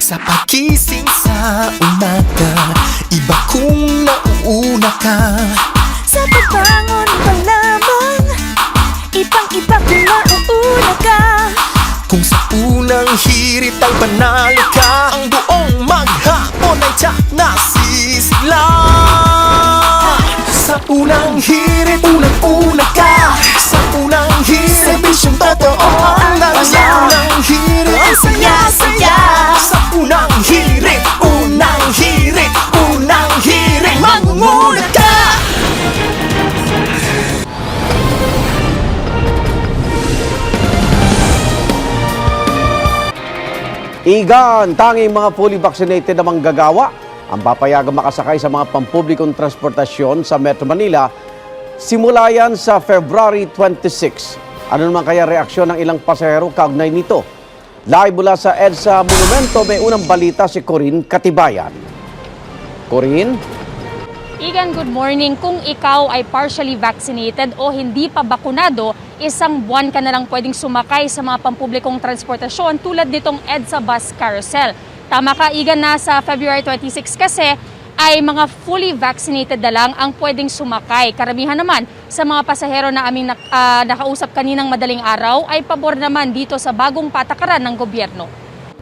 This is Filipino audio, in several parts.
Sa pagising sa umaga, iba kung nauuna ka. Sa pagbangon pa lamang, ibang-iba kung nauuna ka. Kung sa unang hirit ay panalo ka, ang buong maghapon ay tiyak na sisigla. Sa unang hirit, unang-una ka. Sa unang hirit, serbisyong totoo ang dala. Sa unang hirit, ang saya-saya. Sa unang hirit, unang hirit, unang hirit, mangunguna ka. Igan, tanging mga fully vaccinated na manggagawa ang papayagang makasakay sa mga pampublikong transportasyon sa Metro Manila. Simula yan sa February 26. Ano naman kaya reaksyon ng ilang pasahero kaugnay nito? Live mula sa EDSA Monumento, may unang balita si Corinne Katibayan. Corinne? Igan, good morning. Kung ikaw ay partially vaccinated o hindi pa bakunado, isang buwan ka na lang pwedeng sumakay sa mga pampublikong transportasyon tulad nitong EDSA Bus Carousel. Tama ka, Igan, na sa February 26 kasi ay mga fully vaccinated na lang ang pwedeng sumakay. Karamihan naman sa mga pasahero na aming nakausap kaninang madaling araw ay pabor naman dito sa bagong patakaran ng gobyerno.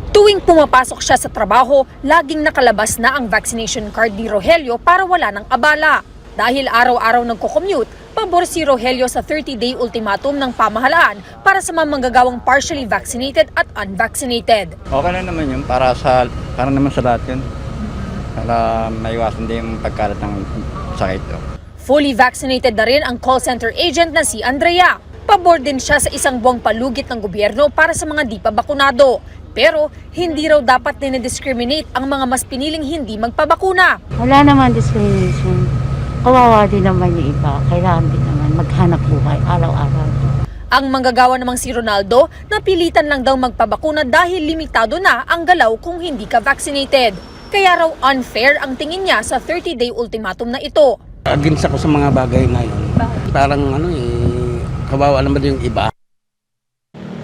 Tuwing pumapasok siya sa trabaho, laging nakalabas na ang vaccination card ni Rogelio para wala ng abala. Dahil araw-araw nagko-commute, pabor si Rogelio sa 30-day ultimatum ng pamahalaan para sa mga manggagawang partially vaccinated at unvaccinated. Okay na naman yun para naman sa lahat yun. Para maiwasan din yung pagkalat ng sakit. Fully vaccinated na rin ang call center agent na si Andrea. Pabor din siya sa isang buwang palugit ng gobyerno para sa mga di pa bakunado. Pero hindi raw dapat dinidiscriminate ang mga mas piniling hindi magpabakuna. Wala naman discrimination. Kawawa din naman yung iba. Kailangan din naman maghanap buhay araw-araw. Ang manggagawa namang si Ronaldo, napilitan lang daw magpabakuna dahil limitado na ang galaw kung hindi ka vaccinated. Kaya raw unfair ang tingin niya sa 30-day ultimatum na ito. Against ako sa mga bagay na yun. Parang kawawa naman yung iba.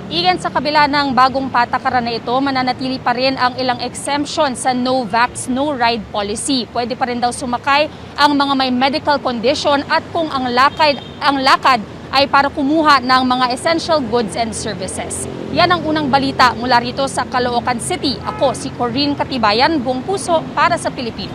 Igan, sa kabila ng bagong patakaran na ito, mananatili pa rin ang ilang exemption sa no vax, no ride policy. Pwede pa rin daw sumakay ang mga may medical condition at kung ang lakad ay para kumuha ng mga essential goods and services. Yan ang unang balita mula rito sa Caloocan City. Ako si Corinne Katibayan, buong puso para sa Pilipino.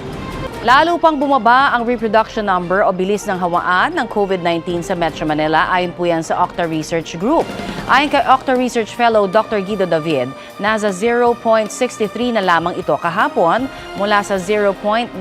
Lalo pang bumaba ang reproduction number o bilis ng hawaan ng COVID-19 sa Metro Manila ayon po yan sa Octa Research Group. Ayon kay Octa Research Fellow Dr. Guido David, nasa 0.63 na lamang ito kahapon mula sa 0.91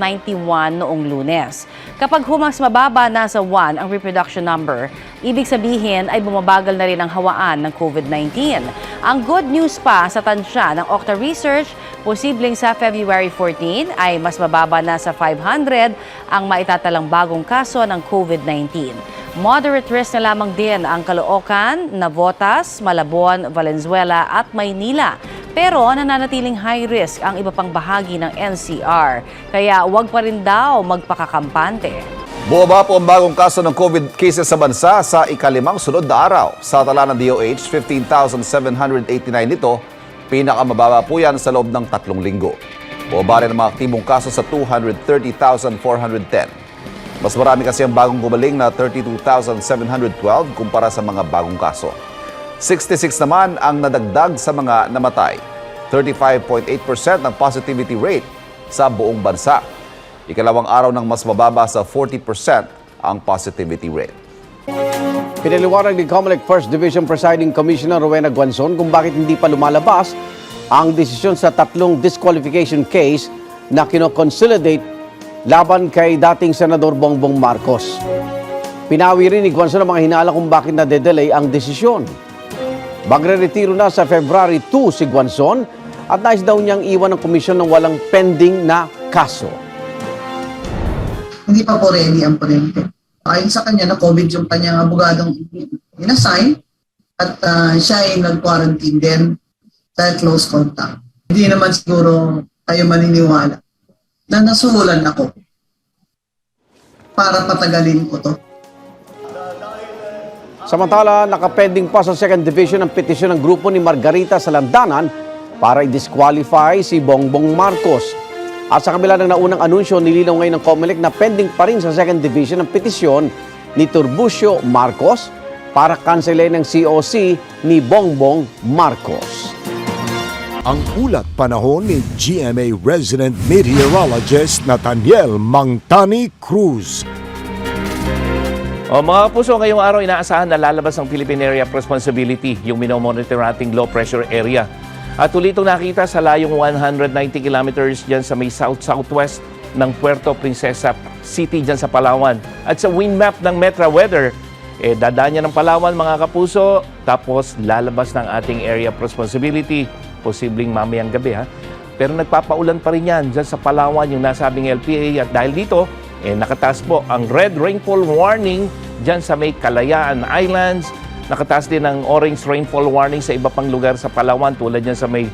noong Lunes. Kapag mas mababa nasa 1 ang reproduction number, ibig sabihin ay bumabagal na rin ang hawaan ng COVID-19. Ang good news pa sa tansya ng Octa Research, posibleng sa February 14 ay mas mababa na sa 500 ang maitatalang bagong kaso ng COVID-19. Moderate risk na lamang din ang Caloocan, Navotas, Malabon, Valenzuela at Maynila. Pero nananatiling high risk ang iba pang bahagi ng NCR. Kaya huwag pa rin daw magpakakampante. Bumaba po ang bagong kaso ng COVID cases sa bansa sa ikalimang sunod na araw. Sa tala ng DOH, 15,789 nito, pinakamababa po yan sa loob ng 3 linggo. Bumaba rin ang mga aktibong kaso sa 230,410. Mas marami kasi ang bagong gumaling na 32,712 kumpara sa mga bagong kaso. 66 naman ang nadagdag sa mga namatay. 35.8% ang positivity rate sa buong bansa. Ikalawang araw ng mas mababa sa 40% ang positivity rate. Pinaliwanag ni COMELEC First Division Presiding Commissioner Rowena Guanzon kung bakit hindi pa lumalabas ang desisyon sa 3 disqualification case na kino-consolidate laban kay dating Senador Bongbong Marcos. Pinawi rin ni Guanzon ang mga hinala kung bakit nade-delay ang desisyon. Magre-retiro na sa February 2 si Guanzon at nais daw niyang iwan ng komisyon ng walang pending na kaso. Hindi pa po ready ang ponente. Ayon sa kanya, na COVID yung kanyang abogadong inassign at siya ay nag-quarantine din dahil close contact. Hindi naman siguro tayo maniniwala na nasuhulan ako para patagalin ko to. Samantala, nakapending pa sa 2nd Division ang petisyon ng grupo ni Margarita sa Landanan para i-disqualify si Bongbong Marcos. At sa kabila ng naunang anunsyo, nilinaw ngayon ng COMELEC na pending pa rin sa second division ang petisyon ni Tiburcio Marcos para kanselin ng COC ni Bongbong Marcos. Ang ulat panahon ni GMA resident meteorologist Nathaniel Mangtani Cruz. Mga kapuso, ngayong araw inaasahan na lalabas ang Philippine Area of Responsibility, yung minomonitor nating low pressure area. At tuloy itong nakita sa layong 190 kilometers dyan sa may south-southwest ng Puerto Princesa City dyan sa Palawan. At sa wind map ng Metra Weather, dadaan niya ng Palawan mga kapuso, tapos lalabas ng ating Area of Responsibility, posibleng mamayang gabi ha. Pero nagpapaulan pa rin yan dyan sa Palawan yung nasabing LPA at dahil dito, nakataas po ang red rainfall warning dyan sa may Kalayaan Islands. Nakataas din ang orange rainfall warning sa iba pang lugar sa Palawan tulad dyan sa may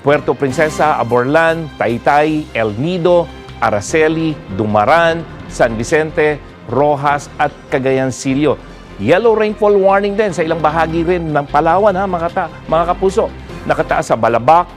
Puerto Princesa, Aborlan, Taytay, El Nido, Araceli, Dumaran, San Vicente, Rojas at Cagayan Silio. Yellow rainfall warning din sa ilang bahagi rin ng Palawan ha mga kapuso. Nakataas sa Balabac,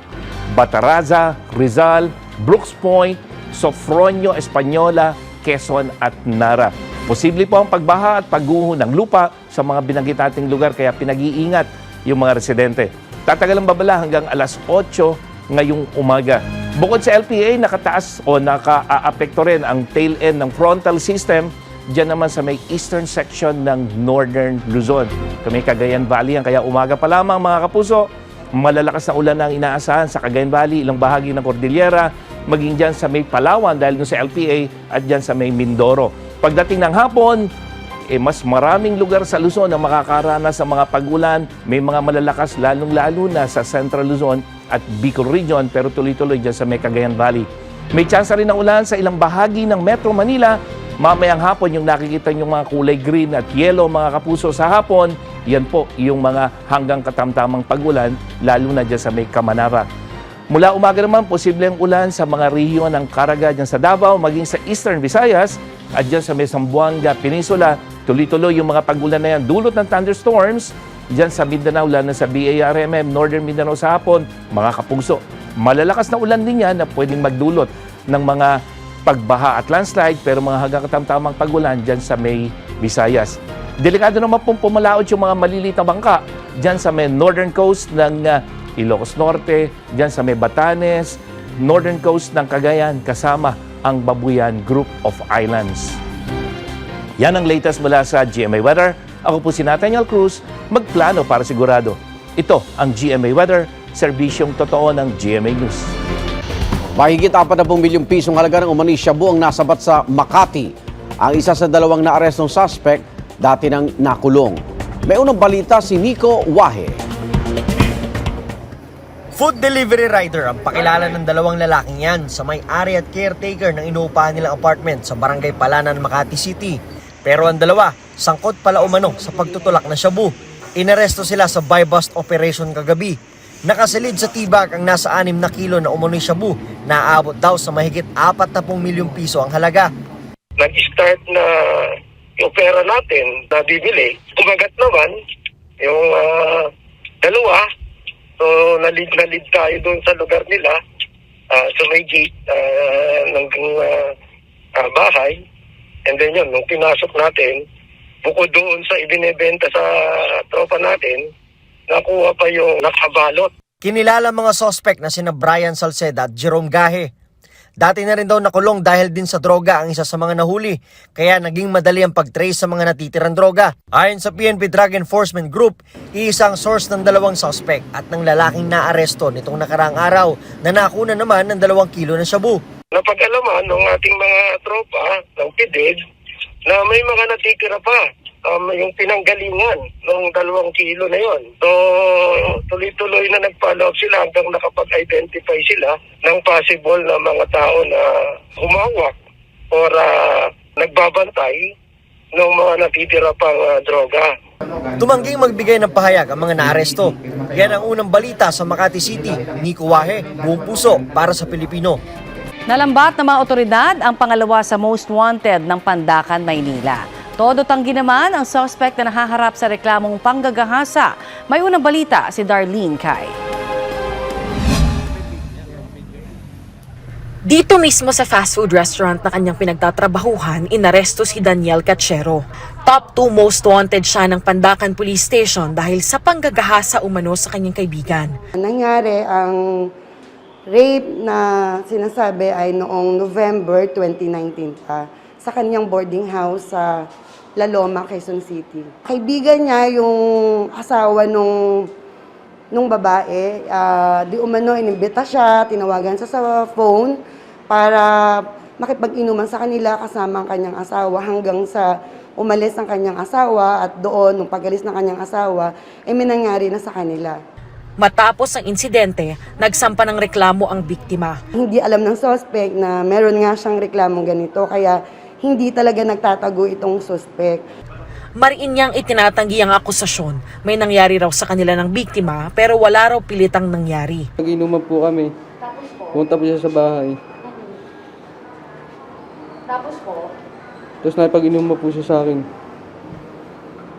Bataraza, Rizal, Brooks Point, Sofronio, Española, Quezon at Nara. Posible po ang pagbaha at pagguho ng lupa sa mga binanggit nating lugar kaya pinag-iingat yung mga residente. Tatagal ang babala hanggang alas 8 ngayong umaga. Bukod sa LPA, nakataas o naka-aapekto rin ang tail end ng frontal system diyan naman sa may eastern section ng Northern Luzon. Kami Cagayan Valley yan kaya umaga pa lamang mga kapuso. Malalakas na ulan ang inaasahan sa Cagayan Valley, ilang bahagi ng Cordillera, maging dyan sa may Palawan dahil dun sa LPA at dyan sa may Mindoro. Pagdating ng hapon, mas maraming lugar sa Luzon ang makakaranas ng mga pag-ulan. May mga malalakas lalong-lalo na sa Central Luzon at Bicol Region pero tuloy-tuloy dyan sa may Cagayan Valley. May tsansa rin ng ulan sa ilang bahagi ng Metro Manila. Mamayang hapon yung nakikita yung mga kulay green at yellow mga kapuso sa hapon, yan po yung mga hanggang katamtamang pag-ulan, lalo na dyan sa may Kamanara. Mula umaga naman, posible ang ulan sa mga rehiyon ng Caraga dyan sa Davao, maging sa Eastern Visayas at dyan sa may Zamboanga Peninsula. Tuloy-tuloy yung mga pag-ulan na yan, dulot ng thunderstorms dyan sa Mindanao, lalo na sa BARMM, Northern Mindanao sa hapon, mga kapuso. Malalakas na ulan din yan na pwedeng magdulot ng mga pagbaha at landslide pero mga hanggang katamtamang pag-ulan dyan sa may Visayas. Delikado naman pong pumalaot yung mga maliliit na bangka dyan sa may northern coast ng Ilocos Norte, dyan sa may Batanes, northern coast ng Cagayan kasama ang Babuyan Group of Islands. Yan ang latest mula sa GMA Weather. Ako po si Nathaniel Cruz, magplano para sigurado. Ito ang GMA Weather, serbisyong totoo ng GMA News. Mahigit 40 milyong pisong halaga ng umani shabu ang nasabat sa Makati. Ang isa sa dalawang naarestong suspect dati nang nakulong. May unang balita si Nico Wahe. Food delivery rider ang pakilala ng dalawang lalaking yan sa may-ari at caretaker ng inuupahan nilang apartment sa Barangay Palanan, Makati City. Pero ang dalawa, sangkot pala umano sa pagtutulak ng shabu. Inaresto sila sa buy-bust operation kagabi. Nakasilid sa tibak ang nasa 6 na kilo na umano'y shabu na aabot daw sa mahigit 40 milyong piso ang halaga. Nag-start na yung pera natin na bibili. Kumagat naman yung dalawa. So nalid tayo doon sa lugar nila sa may gate ng bahay. And then yun, nung pinasok natin, bukod doon sa ibinebenta sa tropa natin, nakuha pa yung nakabalot. Kinilala mga suspect na sina Brian Salceda at Jerome Gahe. Dati na rin daw nakulong dahil din sa droga ang isa sa mga nahuli, kaya naging madali ang pag-trace sa mga natitirang droga. Ayon sa PNP Drug Enforcement Group, iisang source ng dalawang suspect at ng lalaking naaresto nitong nakaraang araw na nakuna naman ng 2 kilo ng shabu. Napag-alaman ng ating mga tropa ng PIDED na may mga natitira pa. Yung pinanggalingan ng 2 kilo na yon. So, tuloy-tuloy na nag-follow up sila hanggang nakapag-identify sila ng possible na mga tao na humawak or nagbabantay ng mga natitira pang droga. Tumangging magbigay ng pahayag ang mga naaresto. Yan ang unang balita sa Makati City. Nico Wahe, buong puso para sa Pilipino. Nalambat ng mga otoridad ang pangalawa sa most wanted ng Pandacan, Maynila. Todo tanggi naman ang suspect na nahaharap sa reklamong panggagahasa. May unang balita si Darlene Kai. Dito mismo sa fast food restaurant na kanyang pinagtatrabahuhan, inaresto si Daniel Cachero. Top 2 most wanted siya ng Pandacan Police Station dahil sa panggagahasa umano sa kanyang kaibigan. Nangyari ang rape na sinasabi ay noong November 2019 pa sa kanyang boarding house sa La Loma, Quezon City. Kaibigan niya yung asawa nung babae, di umano inimbita siya, tinawagan siya sa phone para makipag-inuman sa kanila kasama ang kanyang asawa hanggang sa umalis ang kanyang asawa at doon, nung pag-alis ng kanyang asawa, may nangyari na sa kanila. Matapos ang insidente, nagsampa ng reklamo ang biktima. Hindi alam ng suspect na meron nga siyang reklamong ganito, kaya hindi talaga nagtatago itong suspect. Mariin niyang itinatanggi ang akusasyon. May nangyari raw sa kanila ng biktima pero wala raw pilitang nangyari. Nag-inuman po kami. Punta po siya sa bahay. Tapos po? Tapos nakipag-inuman po siya sa akin.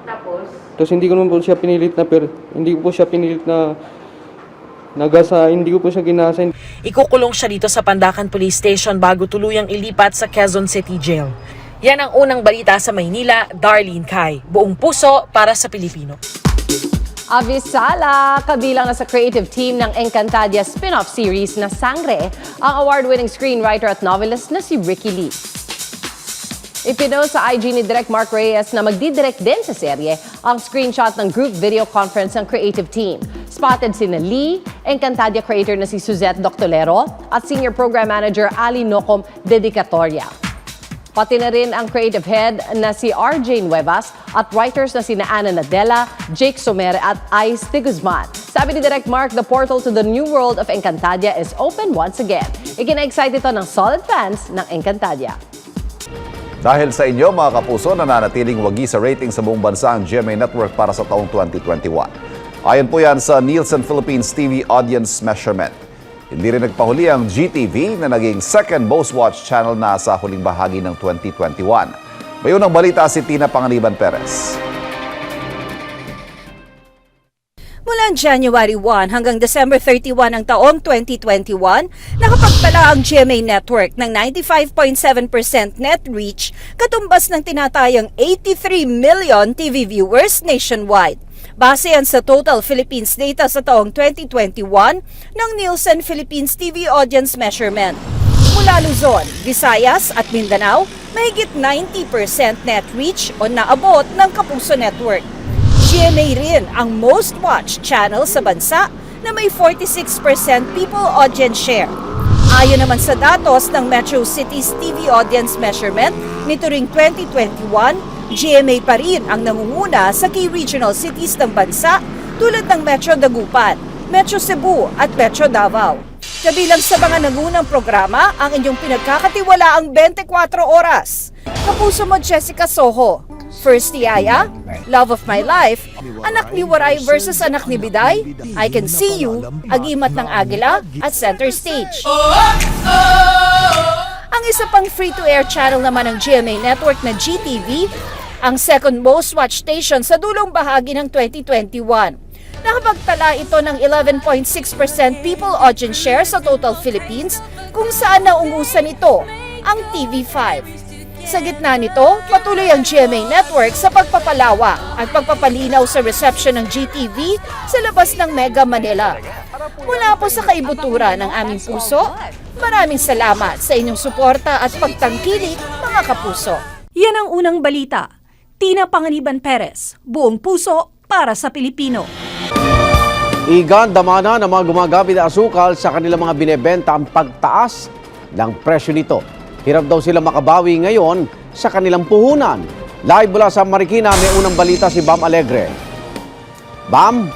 Tapos? Tapos hindi ko naman po siya pinilit na hindi ko po siya pinilit na nagasa, hindi ko po siya ginasa. Ikukulong siya dito sa Pandacan Police Station bago tuluyang ilipat sa Quezon City Jail. Yan ang unang balita sa Maynila, Darlene Kai. Buong puso para sa Pilipino. Avisala, kabilang na sa creative team ng Encantadia spin-off series na Sangre, ang award-winning screenwriter at novelist na si Ricky Lee. Ipinost sa IG ni Direk Mark Reyes na magdidirect din sa serye ang screenshot ng group video conference ng creative team. Spotted sina Lee, Encantadia creator na si Suzette Doctolero at senior program manager Ali Nocom Dedicatoria. Pati na rin ang creative head na si RJ Nuevas at writers na sina Ana Nadella, Jake Somere at Ice de Guzman. Sabi ni Direk Mark, the portal to the new world of Encantadia is open once again. Ikina-excite ito ng solid fans ng Encantadia. Dahil sa inyo mga kapuso, nananatiling wagi sa rating sa buong bansa ang GMA Network para sa taong 2021. Ayon po yan sa Nielsen Philippines TV Audience Measurement. Hindi rin nagpahuli ang GTV na naging second most watched channel na sa huling bahagi ng 2021. May unang balita si Tina Panganiban Perez. Mula January 1 hanggang December 31 ng taong 2021, nakapagtala ang GMA Network ng 95.7% net reach katumbas ng tinatayang 83 million TV viewers nationwide. Base yan sa Total Philippines data sa taong 2021 ng Nielsen Philippines TV Audience Measurement. Mula Luzon, Visayas at Mindanao, mahigit 90% net reach o naabot ng Kapuso Network. GMA rin ang most watched channel sa bansa na may 46% people audience share. Ayon naman sa datos ng Metro Cities TV Audience Measurement nito ring 2021, GMA pa rin ang nangunguna sa key regional cities ng bansa tulad ng Metro Dagupan, Metro Cebu at Metro Davao. Kabilang sa mga nangunang programa ang inyong pinagkakatiwalaang 24 oras. Kapuso mo Jessica Soho, First Tiyaya, Love of My Life, Anak ni Waray versus Anak ni Biday, I Can See You, Agimat ng Agila at Center Stage. Ang isa pang free-to-air channel naman ng GMA Network na GTV, ang second most watched station sa dulong bahagi ng 2021. Nakapagtala ito ng 11.6% people audience share sa Total Philippines kung saan naungusan ito ang TV5. Sa gitna nito, patuloy ang GMA Network sa pagpapalawa at pagpapalinaw sa reception ng GTV sa labas ng Mega Manila. Mula po sa kaibuturan ng aming puso, maraming salamat sa inyong suporta at pagtangkilik, mga kapuso. Yan ang unang balita. Tina Panganiban Perez, buong puso para sa Pilipino. Igandamana ng mga gumagamit na asukal sa kanilang mga binebenta ang pagtaas ng presyo nito. Hirap daw sila makabawi ngayon sa kanilang puhunan. Live mula sa Marikina, may unang balita si Bam Alegre. Bam?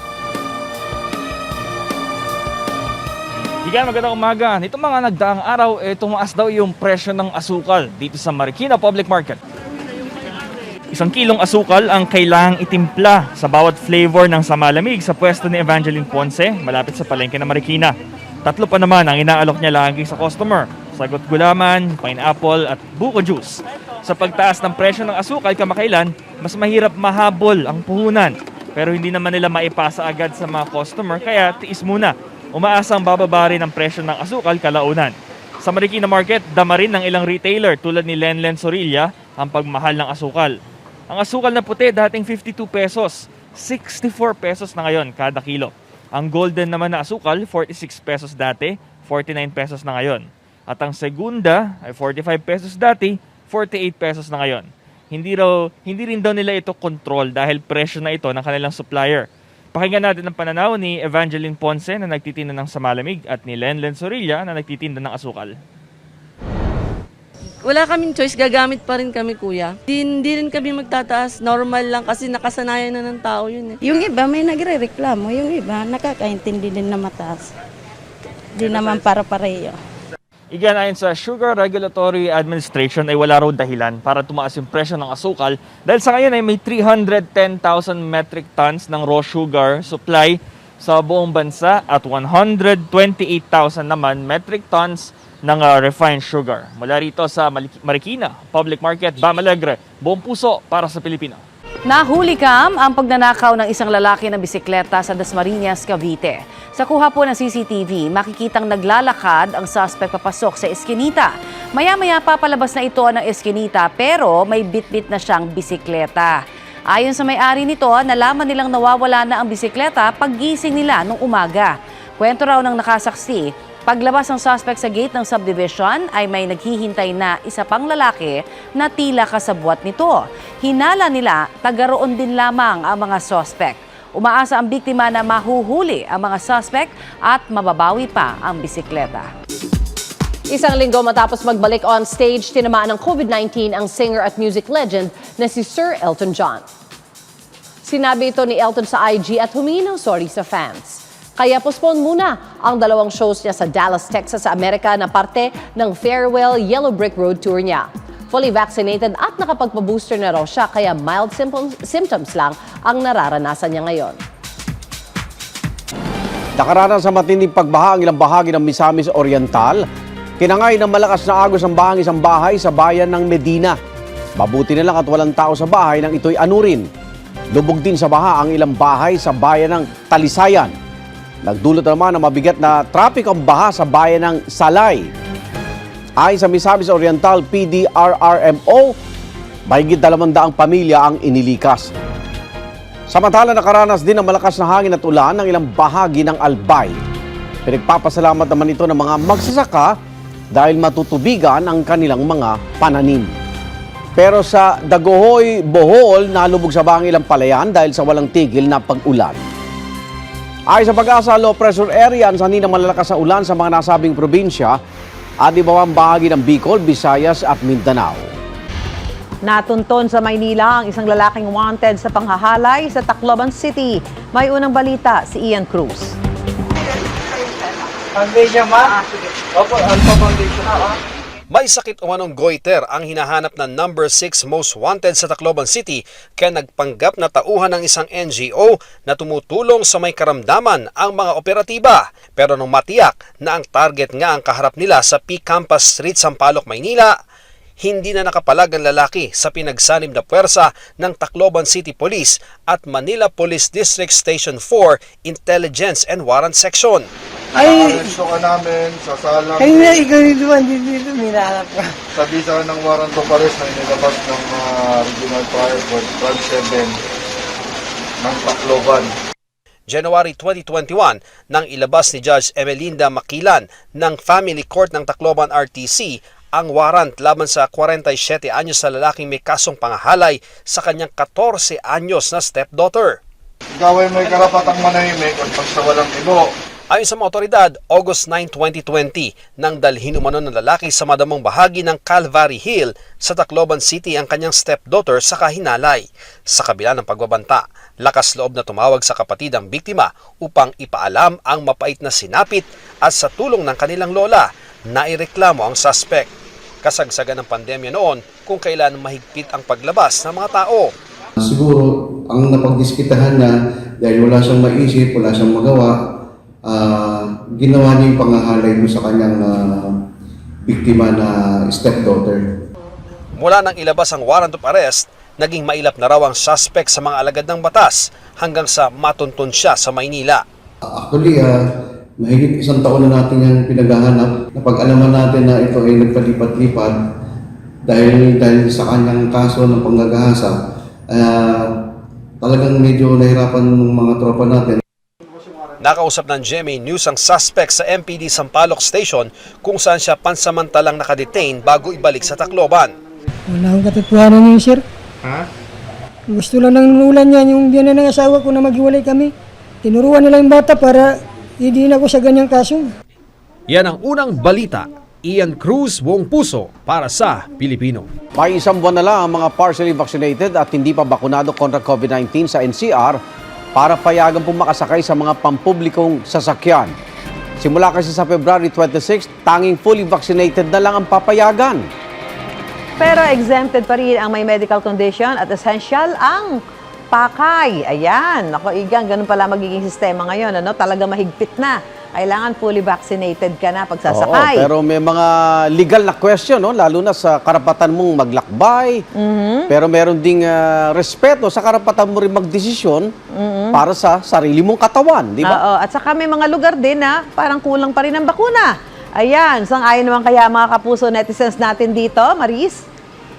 Higan, magandang umaga. Nitong mga nagdaang araw, tumaas daw yung presyo ng asukal dito sa Marikina Public Market. 1 kilong asukal ang kailangang itimpla sa bawat flavor ng samalamig sa pwesto ni Evangeline Ponce, malapit sa palengke ng Marikina. 3 pa naman ang inaalok niya lagi sa customer. Sagot gulaman, pineapple at buko juice. Sa pagtaas ng presyo ng asukal kamakailan, mas mahirap mahabol ang puhunan. Pero hindi naman nila maipasa agad sa mga customer kaya tiis muna. Umaasang bababa rin ang presyo ng asukal kalaunan. Sa Marikina Market, dama rin ng ilang retailer tulad ni Lenlen Sorilla ang pagmahal ng asukal. Ang asukal na puti dating 52 pesos, 64 pesos na ngayon kada kilo. Ang golden naman na asukal, 46 pesos dati, 49 pesos na ngayon. At ang segunda ay 45 pesos dati, 48 pesos na ngayon. Hindi rin daw nila ito control dahil presyo na ito ng kanilang supplier. Pakinggan natin ang pananaw ni Evangeline Ponce na nagtitinda ng samalamig at ni Lenlen Sorilla na nagtitinda ng asukal. Wala kaming choice, gagamit pa rin kami, kuya. Hindi rin kami magtataas, normal lang kasi nakasanayan na ng tao yun eh. Yung iba may nagre-reklamo, yung iba nakakaintindi din na mataas. Di naman para-pareho. Igan, ayon sa Sugar Regulatory Administration ay wala raw dahilan para tumaas yung presyo ng asukal dahil sa ngayon ay may 310,000 metric tons ng raw sugar supply sa buong bansa at 128,000 naman metric tons ng refined sugar. Mula rito sa Marikina Public Market, Bam Alegre, buong puso para sa Pilipino. Nahuli ang pagnanakaw ng isang lalaki ng bisikleta sa Dasmariñas, Cavite. Sa kuha po ng CCTV, makikitang naglalakad ang suspect papasok sa eskinita. Maya-maya papalabas na ito ng eskinita pero may bit-bit na siyang bisikleta. Ayon sa may-ari nito, nalaman nilang nawawala na ang bisikleta paggising nila nung umaga. Kwento raw ng nakasaksi, paglabas ng suspect sa gate ng subdivision ay may naghihintay na isa pang lalaki na tila kasabwat nito. Hinala nila, taga-roon din lamang ang mga suspect. Umaasa ang biktima na mahuhuli ang mga suspect at mababawi pa ang bisikleta. Isang linggo matapos magbalik on stage, tinamaan ng COVID-19 ang singer at music legend na si Sir Elton John. Sinabi ito ni Elton sa IG at humingi ng sorry sa fans. Kaya postpone muna ang dalawang shows niya sa Dallas, Texas sa Amerika na parte ng Farewell Yellow Brick Road Tour niya. Fully vaccinated at nakapagpa-booster na raw siya kaya mild symptoms lang ang nararanasan niya ngayon. Nakaranas sa matinding pagbaha ang ilang bahagi ng Misamis Oriental. Kinangay ng malakas na agos ang bahang isang bahay sa bayan ng Medina. Mabuti na lang at walang tao sa bahay nang ito'y anurin. Lubog din sa baha ang ilang bahay sa bayan ng Talisayan. Nagdulot naman ng mabigat na traffic ang baha sa bayan ng Salay. Ayon sa Misamis Oriental PDRRMO, mahigit 200 pamilya ang inilikas. Samantala nakaranas din ng malakas na hangin at ulan ng ilang bahagi ng Albay. Pinagpapasalamat naman ito ng mga magsasaka dahil matutubigan ang kanilang mga pananim. Pero sa Dagohoy, Bohol, nalubog sa bahang ilang palayan dahil sa walang tigil na pag-ulan. Ayon sa Pag-asa Low Pressure Area, sanhi na malalakas na ulan sa mga nasabing probinsya at ibang bahagi ng Bicol, Visayas at Mindanao. Natunton sa Maynila ang isang lalaking wanted sa panghahalay sa Tacloban City. May unang balita si Ian Cruz. May sakit umanong goiter ang hinahanap na number 6 most wanted sa Tacloban City kaya nagpanggap na tauhan ng isang NGO na tumutulong sa may karamdaman ang mga operatiba. Pero nung matiyak na ang target nga ang kaharap nila sa P. Campus Street, Sampaloc, Maynila, hindi na nakapalag ang lalaki sa pinagsanib na puwersa ng Tacloban City Police at Manila Police District Station 4 Intelligence and Warrant Section. Ay, gusto ka namin, sasalang. Ay na, ikaw dito, minarap ka. Sa bisa ng warrant of arrest na inilabas ng Regional Fire Force Branch 7 ng Tacloban. January 2021, nang ilabas ni Judge Emelinda Makilan ng Family Court ng Tacloban RTC ang warrant laban sa 47 anyos na lalaking may kasong pangahalay sa kanyang 14 anyos na stepdaughter. Ikaw ay may karapatang manahimik at pagsawalang ibo. Ayon sa mga otoridad, August 9, 2020, nang dalhin umano ng lalaki sa madamong bahagi ng Calvary Hill sa Tacloban City ang kanyang stepdaughter sa kahinalay. Sa kabila ng pagbabanta, lakas loob na tumawag sa kapatid ang biktima upang ipaalam ang mapait na sinapit at sa tulong ng kanilang lola, naireklamo ang suspect. Kasagsagan ng pandemya noon kung kailan mahigpit ang paglabas ng mga tao. Siguro, ang napagdiskitahan niya dahil wala siyang maisip, wala siyang magawa, ginawa niya yung panghahalay doon sa kanyang biktima na stepdaughter. Mula nang ilabas ang warrant of arrest, naging mailap na raw ang suspect sa mga alagad ng batas hanggang sa matuntun siya sa Maynila. Actually, Mahigit 1 taon na natin yung pinaghahanap. Napag-alaman natin na ito ay nagpalipat-lipat dahil sa kanyang kaso ng panggagahasa. Talagang medyo nahirapan ng mga tropa natin. Nakausap ng GMA News ang suspect sa MPD Sampaloc Station kung saan siya pansamantalang nakadetain bago ibalik sa Tacloban. Wala akong katotohanan niyo, sir. Ha? Gusto lang ng ulan niya yung biyanan ng asawa ko na maghiwalay kami. Tinuruan nila yung bata para hindi na ako sa ganyang kaso. Yan ang unang balita. Ian Cruz, Buong Puso para sa Pilipino. May 1 buwan na lang ang mga partially vaccinated at hindi pa bakunado kontra COVID-19 sa NCR para payagan pong makasakay sa mga pampublikong sasakyan. Simula kasi sa February 26, tanging fully vaccinated na lang ang papayagan. Pero exempted pa rin ang may medical condition at essential ang pakay. Ayan, ako Igan, ganun pala magiging sistema ngayon. Ano? Talaga mahigpit na. Kailangan fully vaccinated ka na pagsasakay. Oo, pero may mga legal na question, no? Lalo na sa karapatan mong maglakbay. Pero meron ding respeto sa karapatan mo rin magdesisyon para sa sarili mong katawan, di ba? Oo, at saka may mga lugar din na parang kulang pa rin ang bakuna. Ayan, sang-ayon naman kaya mga kapuso netizens natin dito, Maris?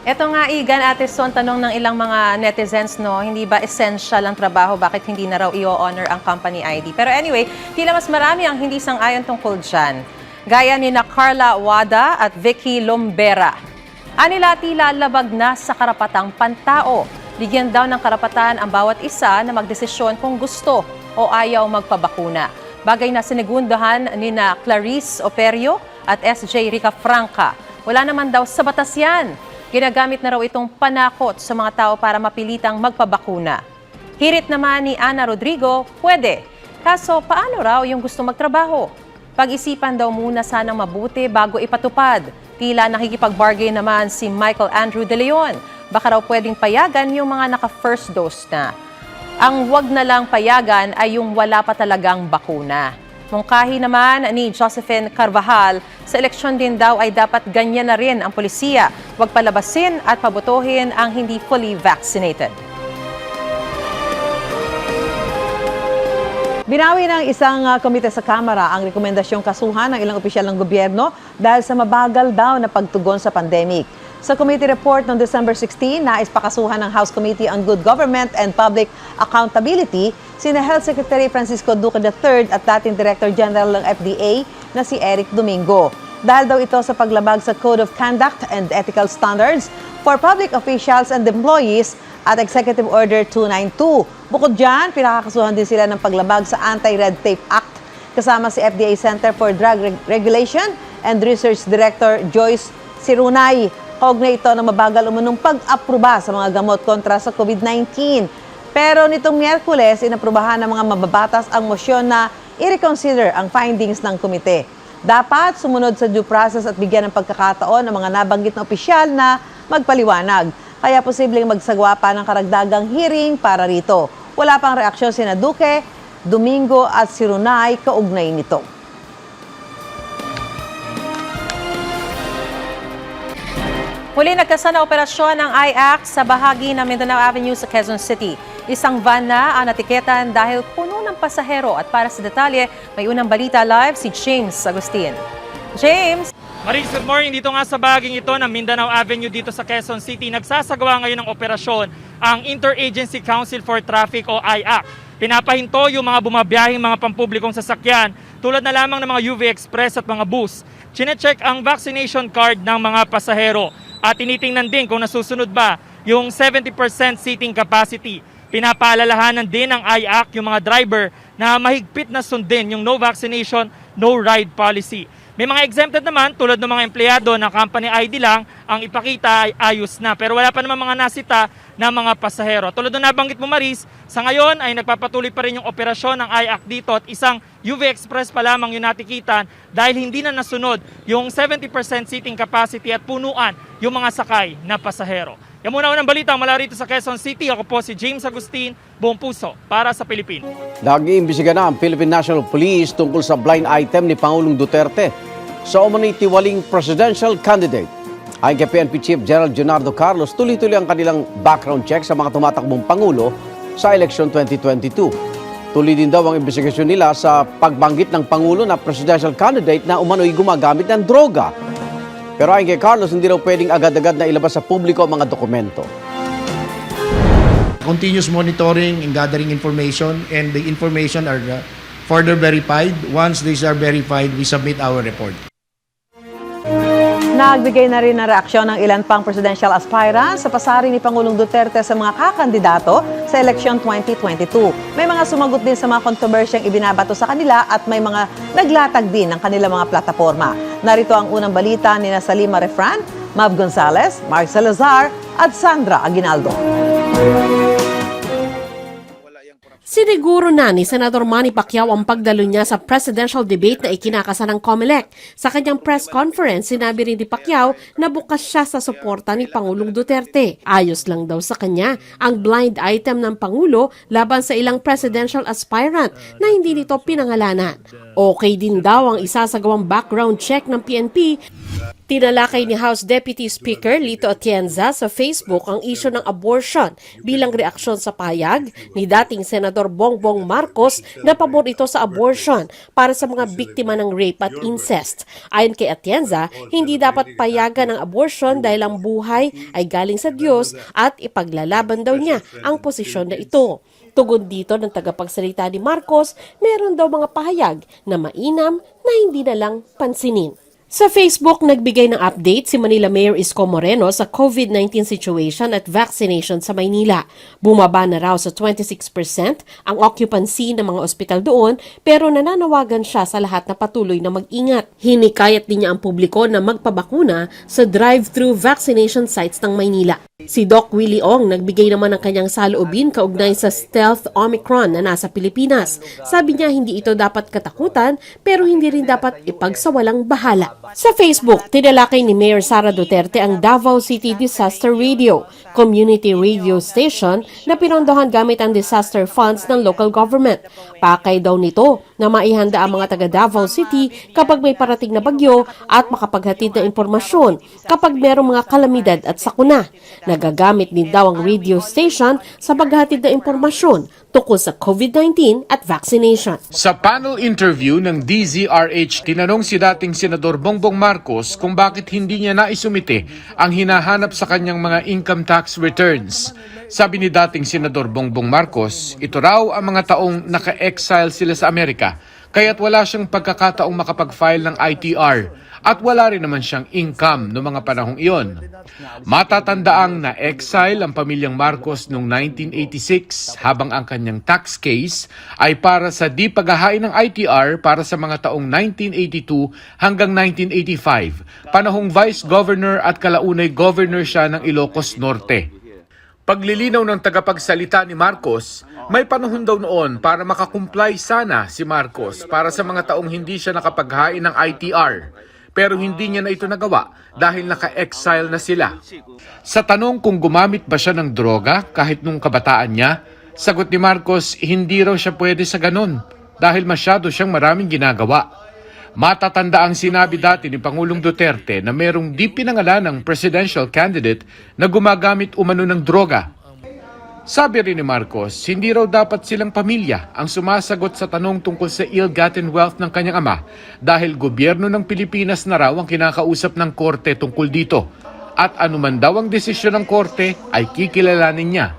Ito nga, Igan, Ate Son, tanong ng ilang mga netizens, no, hindi ba essential ang trabaho? Bakit hindi na raw i-honor ang company ID? Pero anyway, tila mas marami ang hindi sang-ayon tungkol dyan. Gaya ni na Carla Wada at Vicky Lombera. Anila tila labag na sa karapatang pantao. Bigyan daw ng karapatan ang bawat isa na magdesisyon kung gusto o ayaw magpabakuna. Bagay na sinigundahan ni na Clarice Operio at SJ Rica Franca. Wala naman daw sa batas yan. Ginagamit na raw itong panakot sa mga tao para mapilitang magpabakuna. Hirit naman ni Ana Rodrigo, pwede. Kaso paano raw yung gusto magtrabaho? Pag-isipan daw muna sanang mabuti bago ipatupad. Tila nakikipag-bargain naman si Michael Andrew De Leon. Baka raw pwedeng payagan yung mga naka-first dose na. Ang wag na lang payagan ay yung wala pa talagang bakuna. Mungkahi naman ni Josephine Carvajal, sa eleksyon din daw ay dapat ganyan na rin ang polisiya. Huwag palabasin at pabotohin ang hindi fully vaccinated. Binawi ng isang komite sa Kamara ang rekomendasyong kasuhan ng ilang opisyal ng gobyerno dahil sa mabagal daw na pagtugon sa pandemic. Sa committee report noong December 16, nais pakasuhan ng House Committee on Good Government and Public Accountability sina Health Secretary Francisco Duque III at dating Director General ng FDA na si Eric Domingo. Dahil daw ito sa paglabag sa Code of Conduct and Ethical Standards for Public Officials and Employees at Executive Order 292. Bukod dyan, pinakakasuhan din sila ng paglabag sa Anti-Red Tape Act kasama si FDA Center for Drug Regulation and Research Director Joyce Sirunay. Kaugnay ito ng mabagal umunong pag-aproba sa mga gamot kontra sa COVID-19. Pero nitong Miyerkules, inaprubahan ng mga mababatas ang mosyon na i-reconsider ang findings ng komite. Dapat sumunod sa due process at bigyan ng pagkakataon ng mga nabanggit na opisyal na magpaliwanag. Kaya posibleng magsagawa pa ng karagdagang hearing para rito. Wala pang reaksyon sina Duque, Domingo at Sirunay kaugnay nito. Muli nagkasa na operasyon ng IAC sa bahagi ng Mindanao Avenue sa Quezon City. Isang van na ang natiketan dahil puno ng pasahero. At para sa detalye, may unang balita live si James Agustin. James! Maris, good morning. Dito nga sa bahaging ito ng Mindanao Avenue dito sa Quezon City, nagsasagawa ngayon ng operasyon ang Interagency Council for Traffic o IAC. Pinapahinto yung mga bumabiyahing mga pampublikong sasakyan tulad na lamang ng mga UV Express at mga bus. Chine-check ang vaccination card ng mga pasahero at tinitingnan din kung nasusunod ba yung 70% seating capacity. Pinapaalalahanan din ng IAC yung mga driver na mahigpit na sundin yung no vaccination, no ride policy. May mga exempted naman tulad ng mga empleyado na company ID lang ang ipakita ay ayos na. Pero wala pa naman mga nasita na mga pasahero. Tulad ng nabanggit mo Maris, sa ngayon ay nagpapatuloy pa rin yung operasyon ng IAC dito at isang UV Express pa lamang yung natikitan dahil hindi na nasunod yung 70% seating capacity at punuan yung mga sakay na pasahero. Yan muna unang balita mula rito sa Quezon City. Ako po si James Agustin, Buong Puso para sa Pilipinas. Nag-iimbestiga na ang Philippine National Police tungkol sa blind item ni Pangulong Duterte sa umano'y tiwaling presidential candidate. Ayon kay PNP Chief General Leonardo Carlos, tuloy-tuloy ang kanilang background check sa mga tumatakbong Pangulo sa election 2022. Tuloy din daw ang investigasyon nila sa pagbanggit ng Pangulo na presidential candidate na umano'y gumagamit ng droga. Pero ayon kay Carlos, hindi raw pwedeng agad-agad na ilabas sa publiko ang mga dokumento. Continuous monitoring and gathering information, and the information are further verified. Once these are verified, we submit our report. Nagbigay na rin ng reaksyon ng ilan pang presidential aspirants sa pasaring ni Pangulong Duterte sa mga kakandidato sa eleksyon 2022. May mga sumagot din sa mga kontrobersyang ibinabato sa kanila at may mga naglatag din ng kanilang mga plataforma. Narito ang unang balita ni Salima Refran, Mav Gonzalez, Mark Salazar at Sandra Aguinaldo. Siniguro na ni Senador Manny Pacquiao ang pagdalo niya sa presidential debate na ikinakasa ng COMELEC. Sa kanyang press conference, sinabi rin ni Pacquiao na bukas siya sa suporta ni Pangulong Duterte. Ayos lang daw sa kanya ang blind item ng Pangulo laban sa ilang presidential aspirant na hindi nito pinangalanan. Okay din daw ang isasagawang background check ng PNP. Tinalakay ni House Deputy Speaker Lito Atienza sa Facebook ang isyu ng abortion bilang reaksyon sa payag ni dating Senador Bongbong Marcos na pabor ito sa abortion para sa mga biktima ng rape at incest. Ayon kay Atienza, hindi dapat payagan ang abortion dahil ang buhay ay galing sa Diyos at ipaglalaban daw niya ang posisyon na ito. Tugon dito ng tagapagsalita ni Marcos, meron daw mga pahayag na mainam na hindi na lang pansinin. Sa Facebook, nagbigay ng update si Manila Mayor Isko Moreno sa COVID-19 situation at vaccination sa Maynila. Bumaba na raw sa 26% ang occupancy ng mga ospital doon pero nananawagan siya sa lahat na patuloy na mag-ingat. Hinikayat din niya ang publiko na magpabakuna sa drive-thru vaccination sites ng Maynila. Si Doc Willie Ong nagbigay naman ng kanyang saloobin kaugnay sa stealth Omicron na nasa Pilipinas. Sabi niya hindi ito dapat katakutan pero hindi rin dapat ipagsawalang bahala. Sa Facebook, tinalakay ni Mayor Sara Duterte ang Davao City Disaster Radio, community radio station na pinondohan gamit ang disaster funds ng local government. Pakay daw nito na maihanda ang mga taga Davao City kapag may parating na bagyo at makapaghatid ng impormasyon kapag merong mga kalamidad at sakuna. Nagagamit din daw ang radio station sa paghatid ng impormasyon tungkol sa COVID-19 at vaccination. Sa panel interview ng DZRH, tinanong si dating Senador Bongbong Marcos kung bakit hindi niya naisumite ang hinahanap sa kanyang mga income tax returns. Sabi ni dating Senador Bongbong Marcos, ito raw ang mga taong naka-exile sila sa Amerika, kaya't wala siyang pagkakataong makapag-file ng ITR at wala rin naman siyang income noong mga panahong iyon. Matatandaang na-exile ang pamilyang Marcos noong 1986 habang ang kanyang tax case ay para sa di paghahain ng ITR para sa mga taong 1982 hanggang 1985, panahong Vice Governor at kalaunay Governor siya ng Ilocos Norte. Paglilinaw ng tagapagsalita ni Marcos, may panahon daw noon para makakumply sana si Marcos para sa mga taong hindi siya nakapaghain ng ITR. Pero hindi niya na ito nagawa dahil naka-exile na sila. Sa tanong kung gumamit ba siya ng droga kahit nung kabataan niya, sagot ni Marcos, hindi raw siya pwede sa ganun dahil masyado siyang maraming ginagawa. Matatanda ang sinabi dati ni Pangulong Duterte na merong di pinangalan ng presidential candidate na gumagamit umano ng droga. Sabi rin ni Marcos, hindi raw dapat silang pamilya ang sumasagot sa tanong tungkol sa ill-gotten wealth ng kanyang ama dahil gobyerno ng Pilipinas na raw ang kinakausap ng korte tungkol dito at anuman daw ang desisyon ng korte ay kikilalanin niya.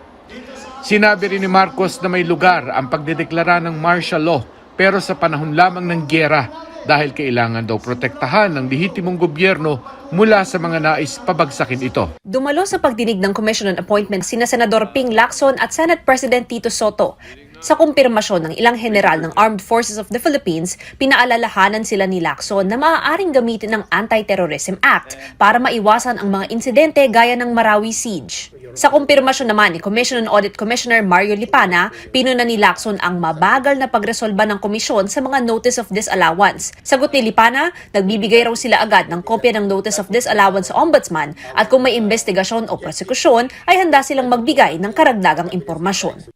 Sinabi rin ni Marcos na may lugar ang pagdedeklara ng martial law pero sa panahon lamang ng gyera dahil kailangan daw protektahan ng lehitimong gobyerno mula sa mga nais pabagsakin ito. Dumalo sa pagdinig ng Commission on Appointments sina Senador Ping Lacson at Senate President Tito Soto. Sa kumpirmasyon ng ilang general ng Armed Forces of the Philippines, pinaalalahanan sila ni Lacson na maaaring gamitin ng Anti-Terrorism Act para maiwasan ang mga insidente gaya ng Marawi Siege. Sa kumpirmasyon naman ni Commission on Audit Commissioner Mario Lipana, pinuna ni Lacson ang mabagal na pagresolba ng komisyon sa mga Notice of Disallowance. Sagot ni Lipana, nagbibigay raw sila agad ng kopya ng Notice of Disallowance sa Ombudsman at kung may investigasyon o prosekusyon ay handa silang magbigay ng karagdagang impormasyon.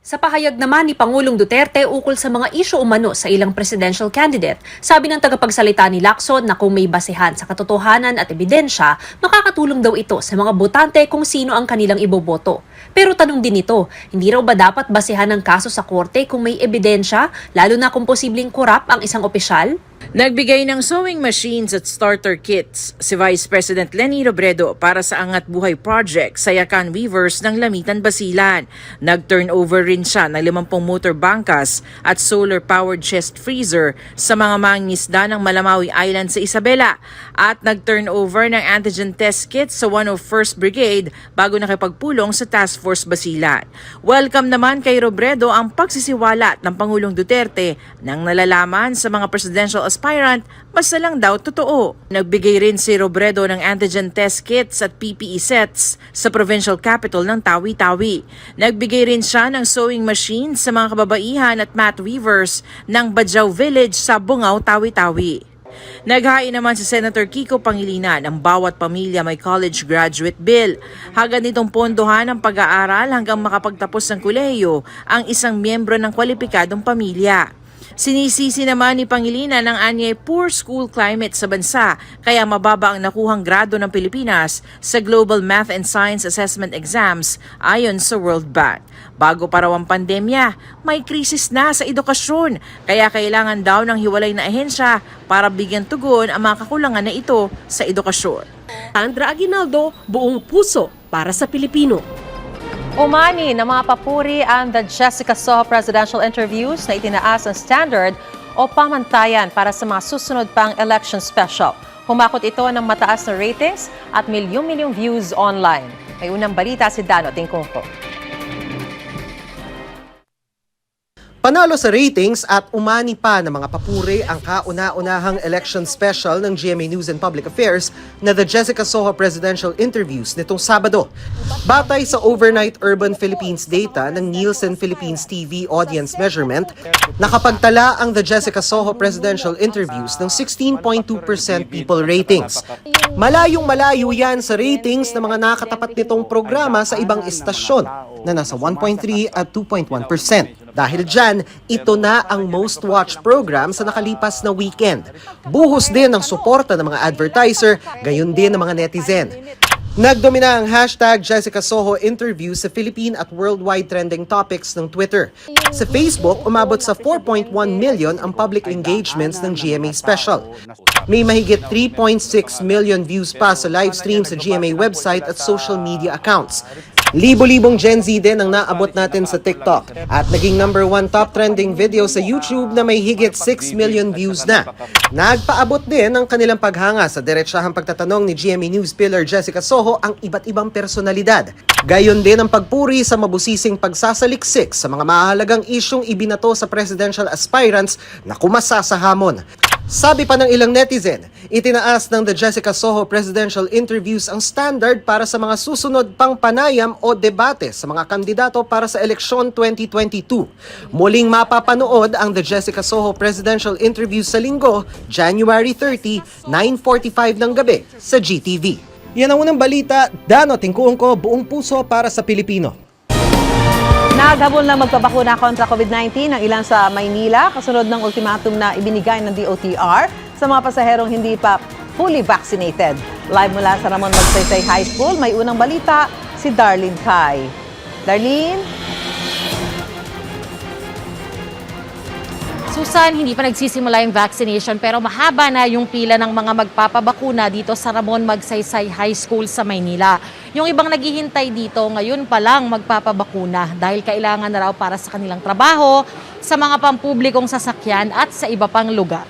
Sa pahayag naman ni Pangulong Duterte ukol sa mga isyu umano sa ilang presidential candidate, sabi ng tagapagsalita ni Lacson na kung may basehan sa katotohanan at ebidensya, makakatulong daw ito sa mga botante kung sino ang kanilang iboboto. Pero tanong din ito, hindi raw ba dapat basehan ng kaso sa korte kung may ebidensya, lalo na kung posibleng korap ang isang opisyal? Nagbigay ng sewing machines at starter kits si Vice President Leni Robredo para sa Angat Buhay Project sa Yakan Weavers ng Lamitan, Basilan. Nag-turnover rin siya ng 50 motor bangkas at solar-powered chest freezer sa mga mangingisda ng Malamawi Island sa Isabela at nag-turnover ng antigen test kits sa 101st Brigade bago nakipagpulong sa Task Force Basilan. Welcome naman kay Robredo ang pagsisiwalat ng Pangulong Duterte nang nalalaman sa mga presidential aspirant, basta lang daw totoo. Nagbigay rin si Robredo ng antigen test kits at PPE sets sa provincial capital ng Tawi-Tawi. Nagbigay rin siya ng sewing machines sa mga kababaihan at mat weavers ng Badjao Village sa Bungaw, Tawi-Tawi. Naghain naman si Senator Kiko Pangilinan ng bawat pamilya may college graduate bill. Hagad nitong pondohan ang pag-aaral hanggang makapagtapos ng kolehiyo ang isang miyembro ng kwalipikadong pamilya. Sinisisi naman ni Pangilinan ang anyay poor school climate sa bansa kaya mababa ang nakuhang grado ng Pilipinas sa Global Math and Science Assessment Exams ayon sa World Bank. Bago pa raw ang pandemya, may krisis na sa edukasyon kaya kailangan daw ng hiwalay na ahensya para bigyan tugon ang mga kakulangan na ito sa edukasyon. Sandra Aguinaldo, buong puso para sa Pilipino. Umani na mga papuri ang The Jessica Soho presidential interviews na itinaas ang standard o pamantayan para sa mga susunod pang election special. Humakot ito ng mataas na ratings at milyong-milyong views online. May unang balita si Dano Tingkungko. Panalo sa ratings at umani pa ng mga papuri ang kauna-unahang election special ng GMA News and Public Affairs na The Jessica Soho Presidential Interviews nitong Sabado. Batay sa overnight Urban Philippines data ng Nielsen Philippines TV Audience Measurement, nakapagtala ang The Jessica Soho Presidential Interviews ng 16.2% people ratings. Malayong-malayo yan sa ratings ng mga nakatapat nitong programa sa ibang istasyon na nasa 1.3 at 2.1%. Dahil dyan, ito na ang most watched program sa nakalipas na weekend. Buhos din ang suporta ng mga advertiser, gayon din ng mga netizen. Nagdomina ang hashtag Jessica Soho interview sa Philippine at worldwide trending topics ng Twitter. Sa Facebook, umabot sa 4.1 million ang public engagements ng GMA Special. May mahigit 3.6 million views pa sa live stream sa GMA website at social media accounts. Libo-libong Gen Z din ang naabot natin sa TikTok at naging #1 top trending video sa YouTube na may higit 6 million views na. Nagpaabot din ang kanilang paghanga sa diretsahang pagtatanong ni GMA News pillar Jessica Soho ang iba't ibang personalidad. Gayon din ang pagpuri sa mabusising pagsasaliksik sa mga mahalagang isyong ibinato sa presidential aspirants na kumasa sa hamon. Sabi pa ng ilang netizen, itinaas ng The Jessica Soho Presidential Interviews ang standard para sa mga susunod pang panayam o debate sa mga kandidato para sa eleksyon 2022. Muling mapapanood ang The Jessica Soho Presidential Interviews sa Linggo, January 30, 9:45 ng gabi sa GTV. Yan ang unang balita. Dano Tingkungko, buong puso para sa Pilipino. Naghabol na magpabakuna kontra COVID-19 ang ilan sa Maynila kasunod ng ultimatum na ibinigay ng DOTR sa mga pasaherong hindi pa fully vaccinated. Live mula sa Ramon Magsaysay High School, may unang balita si Darlene Kai. Darlene? Susan, hindi pa nagsisimula yung vaccination pero mahaba na yung pila ng mga magpapabakuna dito sa Ramon Magsaysay High School sa Maynila. Yung ibang naghihintay dito ngayon pa lang magpapabakuna dahil kailangan na raw para sa kanilang trabaho, sa mga pampublikong sasakyan at sa iba pang lugar.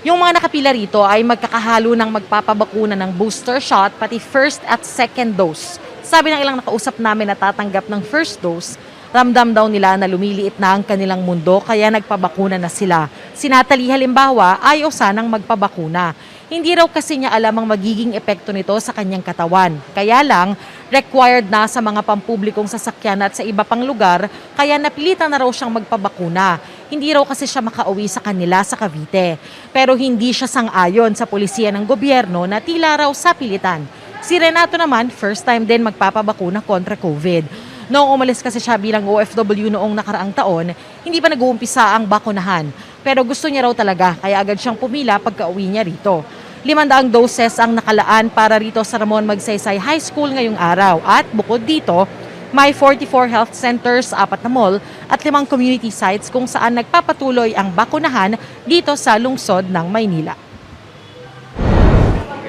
Yung mga nakapila rito ay magkakahalo ng magpapabakuna ng booster shot pati first at second dose. Sabi ng ilang nakausap namin na tatanggap ng first dose, ramdam daw nila na lumiliit na ang kanilang mundo kaya nagpabakuna na sila. Si Natalie halimbawa ayaw sanang magpabakuna. Hindi raw kasi niya alam ang magiging epekto nito sa kanyang katawan. Kaya lang, required na sa mga pampublikong sasakyan at sa iba pang lugar kaya napilitan na raw siyang magpabakuna. Hindi raw kasi siya makauwi sa kanila sa Cavite. Pero hindi siya sang-ayon sa pulisya ng gobyerno na tila raw sa pilitan. Si Renato naman, first time din magpapabakuna kontra COVID. Noong umalis kasi siya bilang OFW noong nakaraang taon, hindi pa nag-uumpisa ang bakunahan. Pero gusto niya raw talaga, kaya agad siyang pumila pagka-uwi niya rito. 500 doses ang nakalaan para rito sa Ramon Magsaysay High School ngayong araw. At bukod dito, may 44 health centers, 4 na mall at 5 community sites kung saan nagpapatuloy ang bakunahan dito sa lungsod ng Maynila.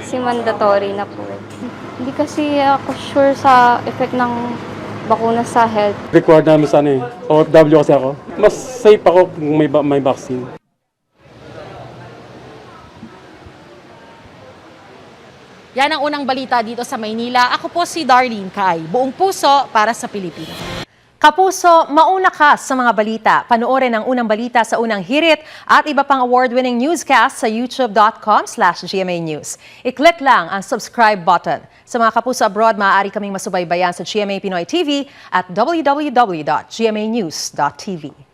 Kasi mandatory na po. Hindi kasi ako sure sa effect ng bakuna sa health. Required namin sa OFW kasi ako. Mas safe ako kung may vaccine. Yan ang unang balita dito sa Maynila. Ako po si Darlene Kai. Buong puso para sa Pilipinas. Kapuso, mauna ka sa mga balita. Panoorin ang unang balita sa unang hirit at iba pang award-winning newscast sa youtube.com/GMA News. I-click lang ang subscribe button. Sa mga kapuso abroad, maaari kaming masubaybayan sa GMA Pinoy TV at www.gmanews.tv.